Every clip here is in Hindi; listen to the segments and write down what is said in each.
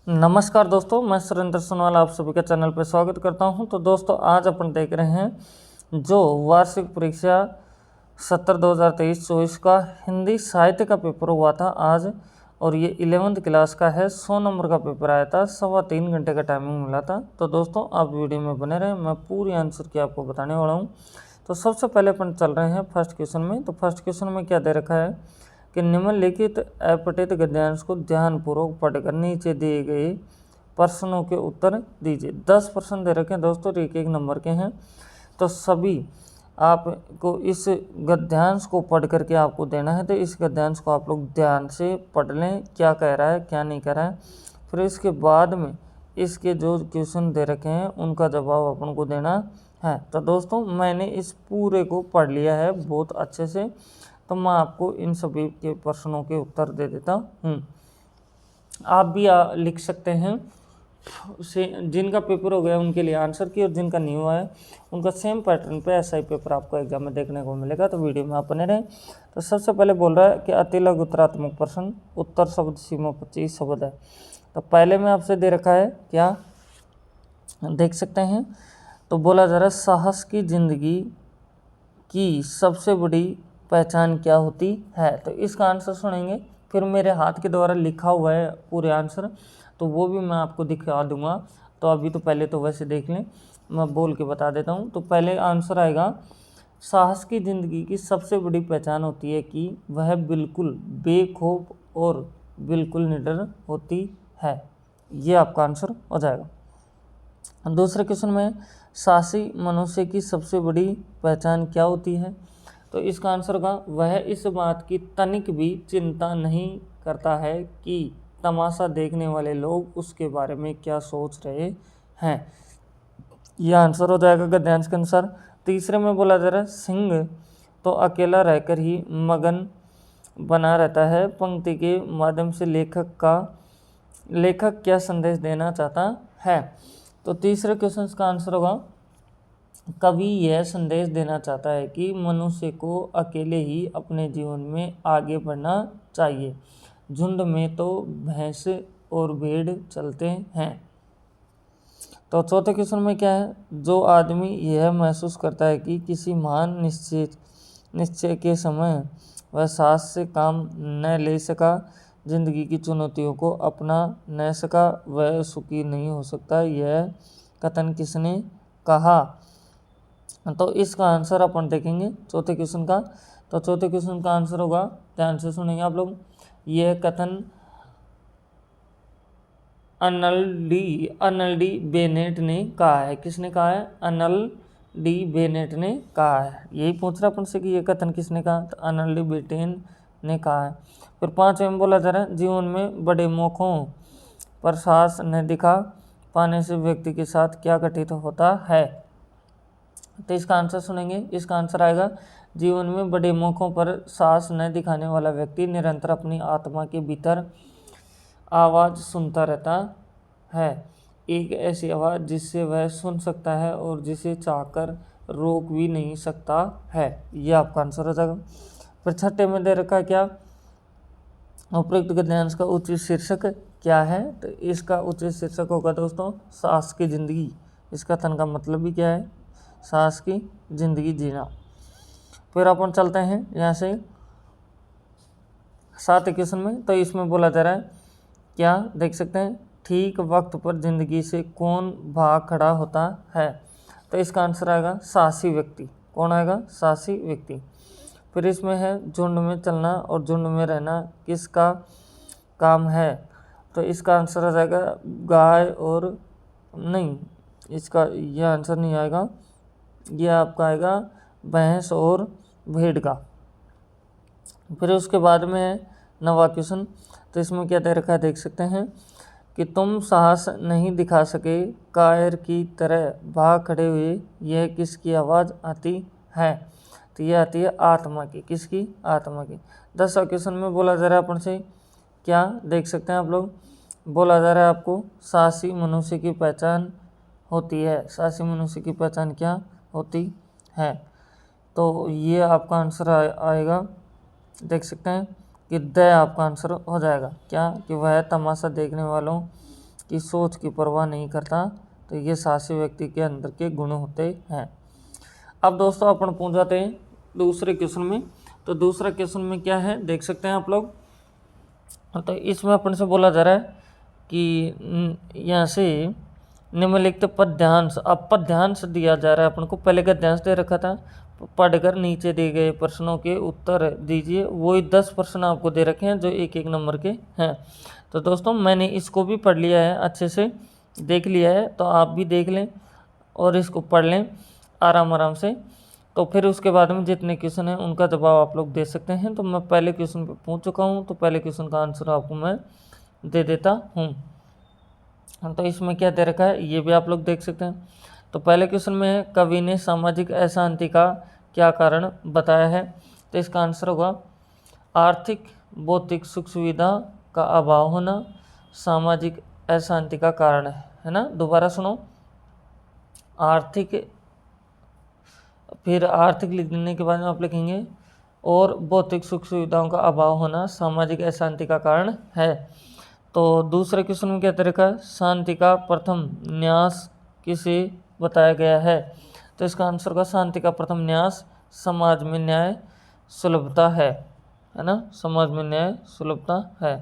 नमस्कार दोस्तों, मैं सुरेंद्र सोनवाल आप सभी का चैनल पर स्वागत करता हूं। तो दोस्तों आज अपन देख रहे हैं जो वार्षिक परीक्षा 2023-24 का हिंदी साहित्य का पेपर हुआ था आज, और ये 11वीं क्लास का है। 100 नंबर का पेपर आया था, 3.25 घंटे का टाइमिंग मिला था। तो दोस्तों आप वीडियो में बने रहें, मैं पूरी आंसर की आपको बताने वाला हूँ। तो सबसे पहले अपन चल रहे हैं फर्स्ट क्वेश्चन में। तो फर्स्ट क्वेश्चन में क्या दे रखा है कि निम्नलिखित अपठित गद्यांश को ध्यानपूर्वक पढ़कर नीचे दिए गए प्रश्नों के उत्तर दीजिए। 10 प्रश्न दे रखे हैं दोस्तों, एक एक नंबर के हैं। तो सभी आपको इस गद्यांश को पढ़ करके आपको देना है। तो इस गद्यांश को आप लोग ध्यान से पढ़ लें, क्या कह रहा है क्या नहीं कह रहा है। फिर इसके बाद में इसके जो क्वेश्चन दे रखे हैं उनका जवाब अपन को देना है। तो दोस्तों मैंने इस पूरे को पढ़ लिया है बहुत अच्छे से, तो मैं आपको इन सभी के प्रश्नों के उत्तर दे देता हूँ। आप भी लिख सकते हैं। से जिनका पेपर हो गया उनके लिए आंसर की, और जिनका नहीं हुआ है उनका सेम पैटर्न पे ऐसा ही पेपर आपको एग्जाम में देखने को मिलेगा। तो वीडियो में आप बने रहें। तो सबसे पहले बोल रहा है कि अतिलघु उत्तरात्मक प्रश्न, उत्तर शब्द सीमा 25 शब्द है। तो पहले में आपसे दे रखा है, क्या देख सकते हैं। तो बोला जा रहा है साहस की जिंदगी की सबसे बड़ी पहचान क्या होती है। तो इसका आंसर सुनेंगे, फिर मेरे हाथ के द्वारा लिखा हुआ है पूरे आंसर, तो वो भी मैं आपको दिखा दूंगा। तो अभी तो पहले तो वैसे देख लें, मैं बोल के बता देता हूँ। तो पहले आंसर आएगा, साहस की ज़िंदगी की सबसे बड़ी पहचान होती है कि वह बिल्कुल बेखौफ और बिल्कुल निडर होती है। ये आपका आंसर हो जाएगा। दूसरे क्वेश्चन में, साहसी मनुष्य की सबसे बड़ी पहचान क्या होती है। तो इसका आंसर होगा, वह इस बात की तनिक भी चिंता नहीं करता है कि तमाशा देखने वाले लोग उसके बारे में क्या सोच रहे हैं। यह आंसर हो जाएगा गद्यांश के अनुसार। तीसरे में बोला जा रहा है, सिंह तो अकेला रहकर ही मगन बना रहता है। पंक्ति के माध्यम से लेखक क्या संदेश देना चाहता है। तो तीसरे क्वेश्चन का आंसर होगा, कवि यह संदेश देना चाहता है कि मनुष्य को अकेले ही अपने जीवन में आगे बढ़ना चाहिए, झुंड में तो भैंस और भेड़ चलते हैं। तो चौथे क्वेश्चन में क्या है, जो आदमी यह महसूस करता है कि किसी महान निश्चय के समय वह साहस से काम न ले सका, जिंदगी की चुनौतियों को अपना न सका, वह सुखी नहीं हो सकता। यह कथन किसने कहा। तो इसका आंसर अपन देखेंगे चौथे क्वेश्चन का। तो चौथे क्वेश्चन का आंसर होगा, ध्यान से सुनेंगे आप लोग, यह कथन अर्नल्ड डी बेनेट ने कहा है। किसने कहा है? अर्नल्ड डी बेनेट ने कहा है। यही पूछ रहा अपन से कि यह कथन किसने कहा। तो अर्नल्ड डी बेनेट ने कहा है। फिर 5वें में बोला जा रहा है, जीवन में बड़े मौकों पर साहस न दिखा पाने से व्यक्ति के साथ क्या घटित होता है। तो इसका आंसर सुनेंगे। इसका आंसर आएगा, जीवन में बड़े मौकों पर साहस न दिखाने वाला व्यक्ति निरंतर अपनी आत्मा के भीतर आवाज़ सुनता रहता है, एक ऐसी आवाज़ जिससे वह सुन सकता है और जिसे चाहकर रोक भी नहीं सकता है। यह आपका आंसर हो जाएगा। फिर छठे में दे रखा क्या, उपयुक्त गद्यांश का उचित शीर्षक क्या है। तो इसका उचित शीर्षक होगा दोस्तों, साहस की जिंदगी। इसका कथन का मतलब भी क्या है, साहस की जिंदगी जीना। फिर अपन चलते हैं यहाँ से 7 क्वेश्चन में। तो इसमें बोला जा रहा है, क्या देख सकते हैं, ठीक वक्त पर जिंदगी से कौन भाग खड़ा होता है। तो इसका आंसर आएगा साहसी व्यक्ति। कौन आएगा? साहसी व्यक्ति। फिर इसमें है, झुंड में चलना और झुंड में रहना किसका काम है। तो इसका आंसर आ जाएगा गाय और नहीं, इसका यह आंसर नहीं आएगा, यह आपका आएगा भैंस और भेड़ का। फिर उसके बाद में है 9वां क्वेश्चन। तो इसमें क्या दे रखा है देख सकते हैं कि तुम साहस नहीं दिखा सके, कायर की तरह भाग खड़े हुए, यह किसकी आवाज़ आती है। तो यह आती है आत्मा की। किसकी? आत्मा की। 10वां क्वेश्चन में बोला जा रहा है अपन से, क्या देख सकते हैं आप लोग, बोला जा रहा है आपको साहसी मनुष्य की पहचान होती है। साहसी मनुष्य की पहचान क्या होती है। तो ये आपका आंसर आएगा, देख सकते हैं कि द आपका आंसर हो जाएगा। क्या कि वह तमाशा देखने वालों कि सोच की परवाह नहीं करता, तो ये साहसी व्यक्ति के अंदर के गुण होते हैं। अब दोस्तों अपन पहुंच जाते हैं दूसरे क्वेश्चन में। तो दूसरा क्वेश्चन में क्या है देख सकते हैं आप लोग। तो इसमें अपन से बोला जा रहा है कि यहाँ से निम्नलिखित पद्यांश, अब पद्यांश दिया जा रहा है अपन को, पहले गद्यांश दे रखा था, पढ़कर नीचे दिए गए प्रश्नों के उत्तर दीजिए। वही 10 प्रश्न आपको दे रखे हैं जो एक एक नंबर के हैं। तो दोस्तों मैंने इसको भी पढ़ लिया है, अच्छे से देख लिया है, तो आप भी देख लें और इसको पढ़ लें आराम आराम से। तो फिर उसके बाद में जितने क्वेश्चन हैं उनका जवाब आप लोग दे सकते हैं। तो मैं पहले क्वेश्चन पे पहुंच चुका हूं, तो पहले क्वेश्चन का आंसर आपको मैं दे देता हूं। तो इसमें क्या दे रखा है ये भी आप लोग देख सकते हैं। तो पहले क्वेश्चन में है, कवि ने सामाजिक अशांति का क्या कारण बताया है। तो इसका आंसर होगा आर्थिक भौतिक सुख सुविधा का अभाव होना सामाजिक अशांति का कारण है ना। दोबारा सुनो, आर्थिक, फिर आर्थिक लिखने के बाद में आप लिखेंगे और भौतिक सुख सुविधाओं का अभाव होना सामाजिक अशांति का कारण है। तो दूसरे क्वेश्चन में क्या तरीका है, शांति का प्रथम न्यास किसे बताया गया है। तो इसका आंसर होगा शांति का प्रथम न्यास समाज में न्याय सुलभता है ना, समाज में न्याय सुलभता है।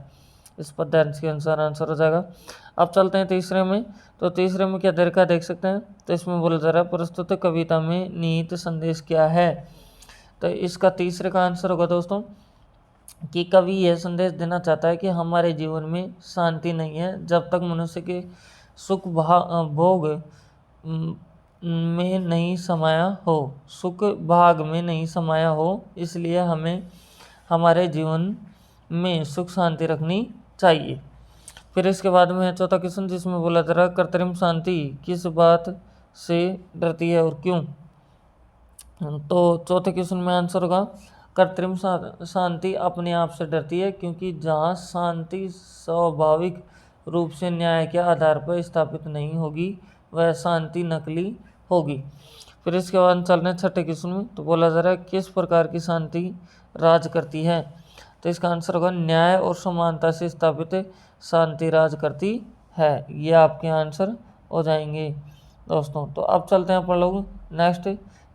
इस पद्यांश के अनुसार आंसर हो जाएगा। अब चलते हैं तीसरे में। तो तीसरे में क्या तरीका देख सकते हैं। तो इसमें बोला जा रहा है प्रस्तुत कविता में निहित संदेश क्या है। तो इसका तीसरे का आंसर होगा दोस्तों कि कवि यह संदेश देना चाहता है कि हमारे जीवन में शांति नहीं है जब तक मनुष्य के सुख भोग में नहीं समाया हो, सुख भाग में नहीं समाया हो, इसलिए हमें हमारे जीवन में सुख शांति रखनी चाहिए। फिर इसके बाद में है चौथा क्वेश्चन जिसमें बोला जा रहा है कृत्रिम शांति किस बात से डरती है और क्यों। तो चौथे क्वेश्चन में आंसर होगा कृत्रिम शांति अपने आप से डरती है क्योंकि जहाँ शांति स्वाभाविक रूप से न्याय के आधार पर स्थापित नहीं होगी वह शांति नकली होगी। फिर इसके बाद चल रहे हैं छठे क्वेश्चन में। तो बोला जा रहा है किस प्रकार की शांति राज करती है। तो इसका आंसर होगा न्याय और समानता से स्थापित शांति राज करती है। ये आपके आंसर हो जाएंगे दोस्तों। तो अब चलते हैं अपन लोग नेक्स्ट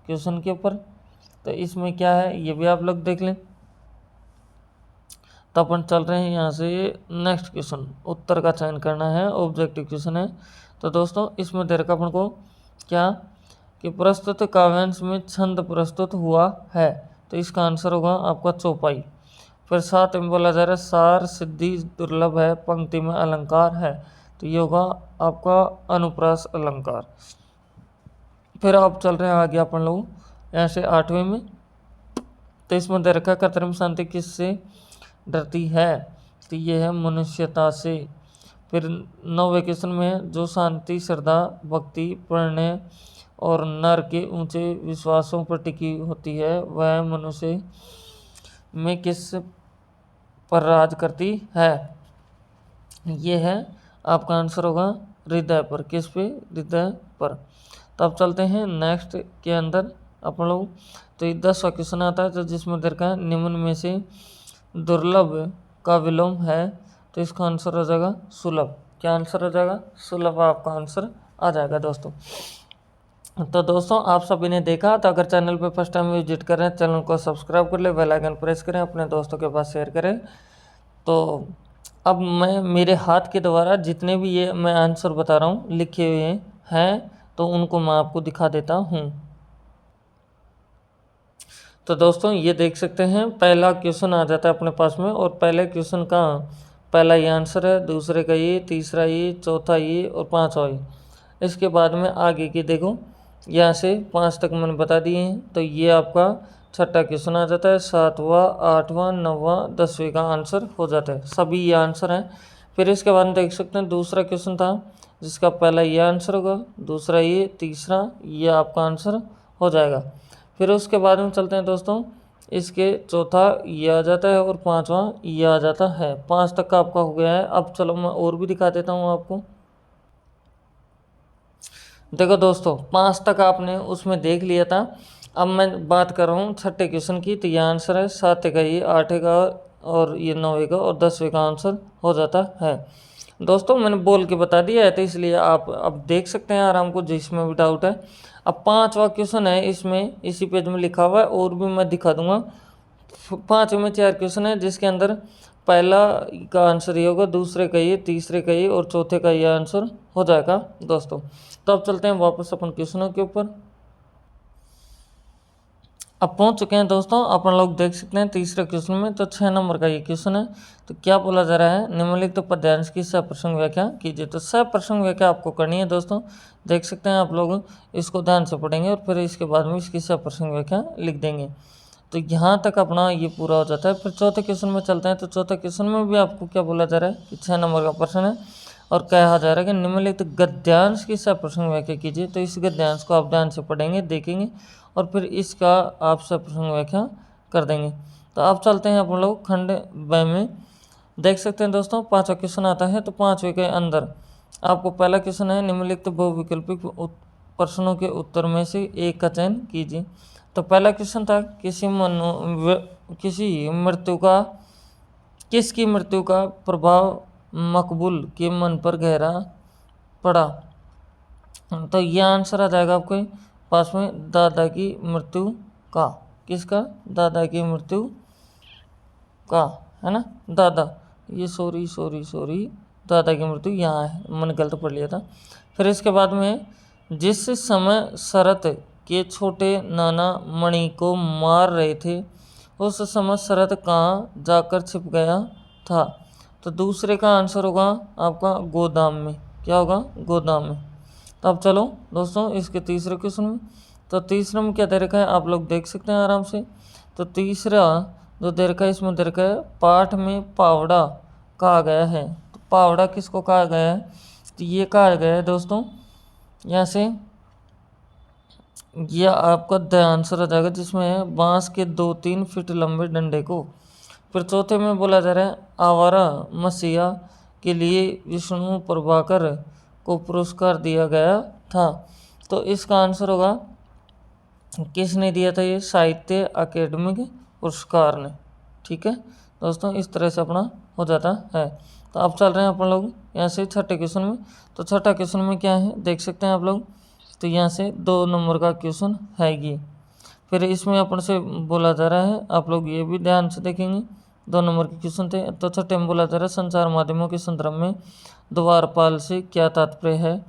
क्वेश्चन के ऊपर। तो इसमें क्या है ये भी आप लोग देख लें। तो अपन चल रहे हैं यहाँ से नेक्स्ट क्वेश्चन, उत्तर का चयन करना है, ऑब्जेक्टिव क्वेश्चन है। तो दोस्तों इसमें दे रखा अपन को क्या कि प्रस्तुत काव्यांश में छंद प्रस्तुत हुआ है। तो इसका आंसर होगा आपका चौपाई। फिर साथ में बोला जा रहा है सार सिद्धि दुर्लभ है पंक्ति में अलंकार है। तो ये होगा आपका अनुप्रास अलंकार। फिर आप चल रहे हैं आगे अपन लोग यहाँ से आठवें में। तो इसमें दे रखा कृत्रिम शांति किससे डरती है। तो ये है मनुष्यता से। फिर 9वें क्वेश्चन में है जो शांति श्रद्धा भक्ति प्रणय और नर के ऊंचे विश्वासों पर टिकी होती है वह मनुष्य में किस पर राज करती है। ये है आपका आंसर होगा हृदय पर। किस पे, हृदय पर। तो अब चलते हैं नेक्स्ट के अंदर अपन लोग। तो ये 10वां क्वेश्चन आता है तो जिसमें दरका है निम्न में से दुर्लभ का विलोम है। तो इसका आंसर हो जाएगा सुलभ। क्या आंसर हो जाएगा, सुलभ आपका आंसर आ जाएगा दोस्तों। तो दोस्तों आप सभी ने देखा, तो अगर चैनल पे फर्स्ट टाइम विजिट कर रहे हैं चैनल को सब्सक्राइब कर ले, बेल आइकन प्रेस करें, अपने दोस्तों के पास शेयर करें। तो अब मैं मेरे हाथ के द्वारा जितने भी ये मैं आंसर बता रहा हूँ लिखे हुए हैं तो उनको मैं आपको दिखा देता हूँ। तो दोस्तों ये देख सकते हैं पहला क्वेश्चन आ जाता है अपने पास में और पहले क्वेश्चन का पहला ये आंसर है, दूसरे का ये, तीसरा ये, चौथा ये और पांचवा ये। इसके बाद में आगे की देखो यहाँ से 5 तक मैंने बता दिए हैं। तो ये आपका छठा क्वेश्चन आ जाता है, 7वां 8वां 9वां 10वें का आंसर हो जाता है। सभी ये आंसर हैं। फिर इसके बाद में देख सकते हैं दूसरा क्वेश्चन था जिसका पहला ये आंसर होगा, दूसरा ये, तीसरा ये आपका आंसर हो जाएगा। फिर उसके बाद में चलते हैं दोस्तों इसके चौथा ये आ जाता है और 5वां ये आ जाता है। 5 तक का आपका हो गया है। अब चलो मैं और भी दिखा देता हूँ आपको। देखो दोस्तों 5 तक आपने उसमें देख लिया था। अब मैं बात कर रहा हूँ छठे क्वेश्चन की। तो यह आंसर है 7 का ये, 8 का और ये 9वें का और 10वें का आंसर हो जाता है। दोस्तों मैंने बोल के बता दिया है, तो इसलिए आप अब देख सकते हैं आराम को जिसमें भी डाउट है। अब 5वां क्वेश्चन है, इसमें इसी पेज में लिखा हुआ है और भी मैं दिखा दूंगा। 5 में 4 क्वेश्चन है, जिसके अंदर पहला का आंसर ये होगा, दूसरे का ये, तीसरे का ये और चौथे का ये आंसर हो जाएगा दोस्तों। तो अब चलते हैं वापस अपन क्वेश्चनों के ऊपर। अब पहुंच चुके हैं दोस्तों, अपन लोग देख सकते हैं तीसरे क्वेश्चन में। तो 6 नंबर का ये क्वेश्चन है। तो क्या बोला जा रहा है, निम्नलिखित तो पद्यांश की सप्रसंग व्याख्या कीजिए। तो सप्रसंग व्याख्या आपको करनी है दोस्तों, देख सकते हैं आप लोग इसको ध्यान से पढ़ेंगे और फिर इसके बाद में इसकी सप्रसंग व्याख्या लिख देंगे। तो यहाँ तक अपना ये पूरा हो जाता है। फिर चौथे क्वेश्चन में चलते हैं। तो चौथे क्वेश्चन में भी आपको क्या बोला जा रहा है कि 6 नंबर का प्रश्न है और कहा जा रहा है कि निम्नलिखित गद्यांश की सप्रसंग व्याख्या कीजिए। तो इस गद्यांश को आप ध्यान से पढ़ेंगे, देखेंगे और फिर इसका आप सप्रसंग व्याख्या कर देंगे। तो आप चलते हैं अपन लोग खंड ब में। देख सकते हैं दोस्तों 5वां क्वेश्चन आता है। तो 5वें के अंदर आपको पहला क्वेश्चन है, निम्नलिखित बहुविकल्पिक प्रश्नों के उत्तर में से एक का चयन कीजिए। तो पहला क्वेश्चन था, किसकी मृत्यु का प्रभाव मकबूल के मन पर गहरा पड़ा। तो यह आंसर आ जाएगा आपके पास में, दादा की मृत्यु का। किसका, दादा की मृत्यु का, है ना, दादा, ये सॉरी दादा की मृत्यु यहाँ है, मैंने गलत पढ़ लिया था। फिर इसके बाद में, जिस समय शरत के छोटे नाना मणि को मार रहे थे उस समय शरत कहाँ जाकर छिप गया था। तो दूसरे का आंसर होगा आपका गोदाम में। क्या होगा, गोदाम में। तो अब चलो दोस्तों इसके तीसरे क्वेश्चन में। तो तीसरे में क्या दे रखा है आप लोग देख सकते हैं आराम से। तो तीसरा जो दे रखा है, इसमें दे रखा है, पाठ में पावड़ा कहा गया है। तो पावड़ा किसको कहा गया है, तो ये कहा गया है दोस्तों, यहाँ से यह आपका द आंसर आ जाएगा, जिसमें है बांस के 2-3 फीट लंबे डंडे को। फिर चौथे में बोला जा रहा है, आवारा मसीहा के लिए विष्णु प्रभाकर को पुरस्कार दिया गया था। तो इसका आंसर होगा, किसने दिया था, ये साहित्य अकेडमिक पुरस्कार ने। ठीक है दोस्तों, इस तरह से अपना हो जाता है। तो अब चल रहे हैं अपन लोग यहाँ से छठे क्वेश्चन में। तो छठा क्वेश्चन में क्या है देख सकते हैं आप लोग। तो यहाँ से 2 नंबर का क्वेश्चन है ये। फिर इसमें अपन से बोला जा रहा है, आप लोग ये भी ध्यान से देखेंगे, 2 नंबर के क्वेश्चन थे। तो छठे में बोला जा रहा है, संचार माध्यमों के संदर्भ में द्वारपाल से क्या तात्पर्य है।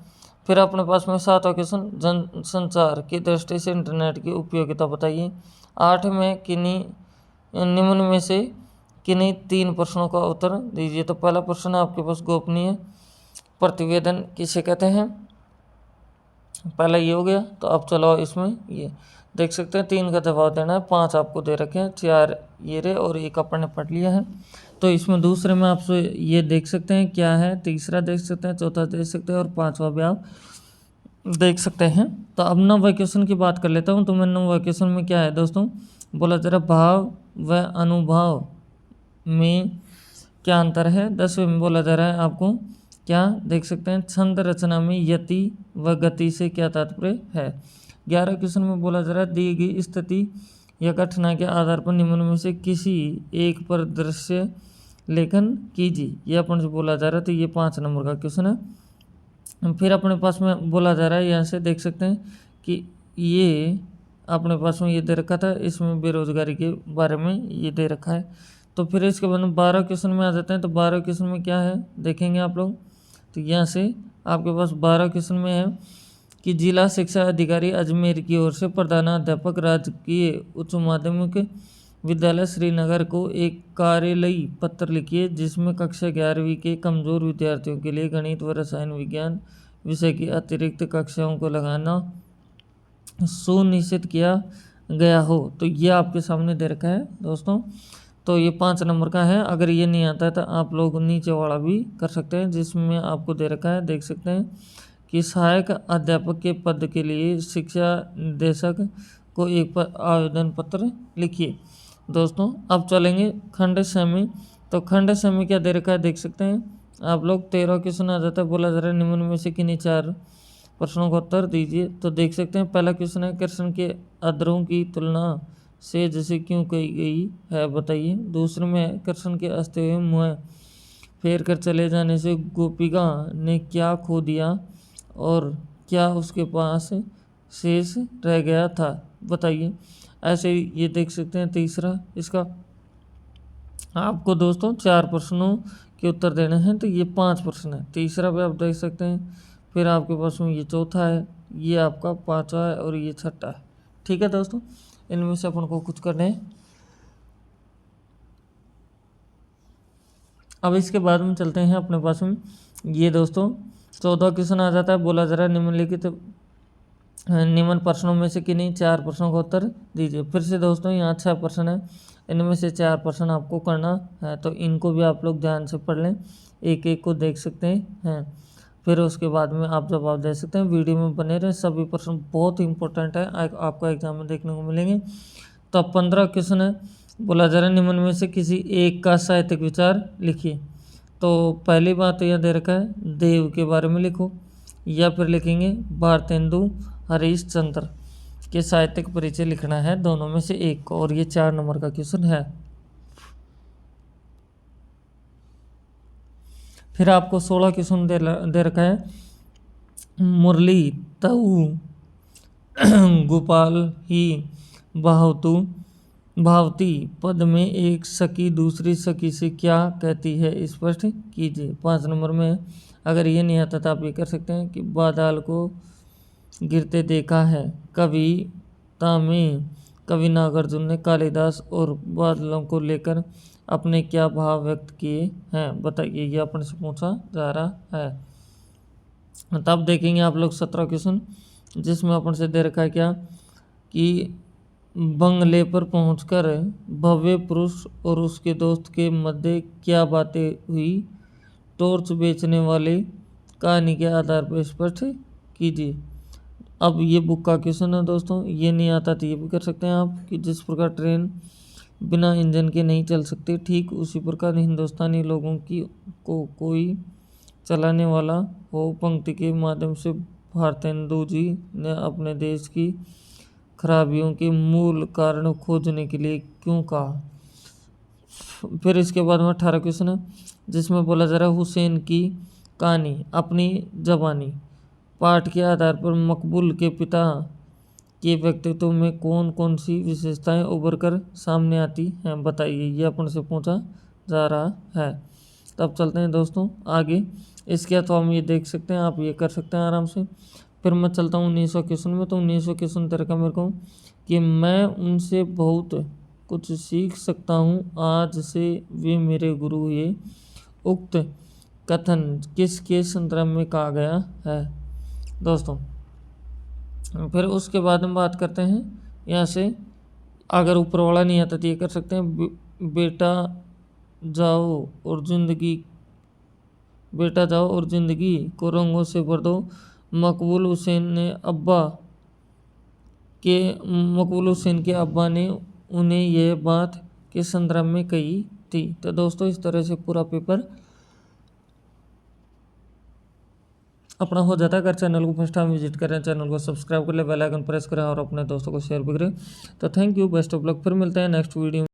फिर अपने पास में 7वां क्वेश्चन, जन संचार की दृष्टि से इंटरनेट की उपयोगिता बताइए। 8 में निम्न में से किन्हीं 3 प्रश्नों का उत्तर दीजिए। तो पहला प्रश्न है आपके पास, गोपनीय प्रतिवेदन किसे कहते हैं। पहला ये हो गया। तो अब चलो इसमें ये देख सकते हैं 3 का जवाब देना है, 5 आपको दे रखे हैं, 4 ये रे और 1 अपन ने पढ़ लिया है। तो इसमें दूसरे में आपसे ये देख सकते हैं क्या है, तीसरा देख सकते हैं, चौथा देख सकते हैं और 5वां भी आप देख सकते हैं। तो अब 9वें क्वेश्चन की बात कर लेता हूँ। तो मैं 9वें क्वेश्चन में क्या है दोस्तों, बोला जरा भाव व अनुभाव में क्या अंतर है। 10वें में बोला जा रहा है आपको क्या देख सकते हैं, छंद रचना में यति व गति से क्या तात्पर्य है। 11 क्वेश्चन में बोला जा रहा है, दी गई स्थिति या घटना के आधार पर निम्न में से किसी एक पर दृश्य लेखन कीजिए। ये अपन से बोला जा रहा है। तो ये 5 नंबर का क्वेश्चन है। फिर अपने पास में बोला जा रहा है, यहाँ से देख सकते हैं कि ये अपने पास में ये दे रखा था, इसमें बेरोजगारी के बारे में ये दे रखा है। तो फिर इसके बाद में 12 क्वेश्चन में आ जाते हैं। तो 12 क्वेश्चन में क्या है देखेंगे आप लोग। तो यहाँ से आपके पास 12 क्वेश्चन में है कि जिला शिक्षा अधिकारी अजमेर की ओर से प्रधानाध्यापक राजकीय उच्च माध्यमिक विद्यालय श्रीनगर को एक कार्यालयी पत्र लिखिए, जिसमें कक्षा 11वीं के कमजोर विद्यार्थियों के लिए गणित व रसायन विज्ञान विषय की अतिरिक्त कक्षाओं को लगाना सुनिश्चित किया गया हो। तो ये आपके सामने दे रखा है दोस्तों। तो ये 5 नंबर का है। अगर ये नहीं आता है तो आप लोग नीचे वाला भी कर सकते हैं, जिसमें आपको दे रखा है, देख सकते हैं कि सहायक अध्यापक के पद के लिए शिक्षा निदेशक को एक आवेदन पत्र लिखिए। दोस्तों अब चलेंगे खंड सेमी। तो खंड सेमी क्या दे रखा है देख सकते हैं आप लोग। 13 क्वेश्चन आ जाता है, बोला जा रहा है निम्न में से किन्हीं 4 प्रश्नों का उत्तर दीजिए। तो देख सकते हैं पहला क्वेश्चन है, कृष्ण के अधरों की तुलना से जैसे क्यों कही गई है बताइए। दूसरे में है, कृष्ण के हंसते हुए मुँह फेर कर चले जाने से गोपिका ने क्या खो दिया और क्या उसके पास शेष रह गया था, बताइए। ऐसे ही ये देख सकते हैं तीसरा इसका। आपको दोस्तों 4 प्रश्नों के उत्तर देने हैं, तो ये 5 प्रश्न है। तीसरा भी आप देख सकते हैं, फिर आपके पास में ये चौथा है, ये आपका 5वां है और ये 6ठा है। ठीक है दोस्तों, इनमें से अपन को कुछ करने हैं। अब इसके बाद में चलते हैं अपने पास में ये दोस्तों 14 क्वेश्चन आ जाता है। बोला जरा निम्नलिखित निम्न प्रश्नों में से किन्हीं 4 प्रश्नों का उत्तर दीजिए। फिर से दोस्तों यहाँ 6 प्रश्न है, इनमें से 4 प्रश्न आपको करना है, तो इनको भी आप लोग ध्यान से पढ़ लें, एक एक को देख सकते हैं। फिर उसके बाद में आप जवाब दे सकते हैं। वीडियो में बने रहे, सभी प्रश्न बहुत इंपॉर्टेंट है, आपको एग्जाम में देखने को मिलेंगे। तो अब 15 क्वेश्चन है। बोला जरा निम्न में से किसी एक का साहित्यिक विचार लिखिए। तो पहली बात यह दे रखा है, देव के बारे में लिखो, या फिर लिखेंगे भारतेंदु हरीशचंद्र के साहित्यिक परिचय लिखना है, दोनों में से एक को। और ये 4 नंबर का क्वेश्चन है। फिर आपको 16 क्वेश्चन दे रखा है, मुरली तऊ गोपाल ही भावती पद में एक सखी दूसरी सखी से क्या कहती है, स्पष्ट कीजिए। 5 नंबर में अगर ये नहीं आता तो आप ये कर सकते हैं कि बादल को गिरते देखा है कविता में कवि नागार्जुन ने कालिदास और बादलों को लेकर अपने क्या भाव व्यक्त किए हैं, बताइए। ये अपन से पूछा जा रहा है। तब देखेंगे आप लोग 17 क्वेश्चन, जिसमें अपन से दे रखा है क्या कि बंगले पर पहुंचकर भव्य पुरुष और उसके दोस्त के मध्य क्या बातें हुई, टॉर्च बेचने वाले कहानी के आधार पर स्पष्ट कीजिए। अब ये बुक का क्वेश्चन है दोस्तों, ये नहीं आता तो ये भी कर सकते हैं आप कि जिस प्रकार ट्रेन बिना इंजन के नहीं चल सकती, ठीक उसी प्रकार हिंदुस्तानी लोगों की को कोई चलाने वाला हो। पंक्ति के माध्यम से भारतेंदु जी ने अपने देश की खराबियों के मूल कारण खोजने के लिए क्यों कहा। फिर इसके बाद में 18 क्वेश्चन है, जिसमें बोला जा रहा है हुसैन की कहानी अपनी जबानी पाठ के आधार पर मकबूल के पिता के व्यक्तित्व में कौन कौन सी विशेषताएं उभर कर सामने आती हैं, बताइए। ये अपन से पूछा जा रहा है। तब चलते हैं दोस्तों आगे। इसके तो हम ये देख सकते हैं, आप ये कर सकते हैं आराम से। फिर मैं चलता हूँ 1900 क्वेश्चन में। तो 1900 क्वेश्चन तरह का मेरे को कि मैं उनसे बहुत कुछ सीख सकता हूँ, आज से वे मेरे गुरु हुए। उक्त कथन किसके संदर्भ में कहा गया है दोस्तों। फिर उसके बाद हम बात करते हैं यहाँ से, अगर ऊपर वाला नहीं आता तो ये कर सकते हैं, बेटा जाओ और ज़िंदगी को रंगों से भर दो। मकबूल हुसैन के अब्बा ने उन्हें यह बात किस संदर्भ में कही थी। तो दोस्तों इस तरह से पूरा पेपर अपना हो जाता है। अगर चैनल को फर्स्ट टाइम विजिट करें, चैनल को सब्सक्राइब कर ले, बेल आइकन प्रेस करें और अपने दोस्तों को शेयर भी करें। तो thank you, best of luck. फिर मिलते हैं नेक्स्ट वीडियो में।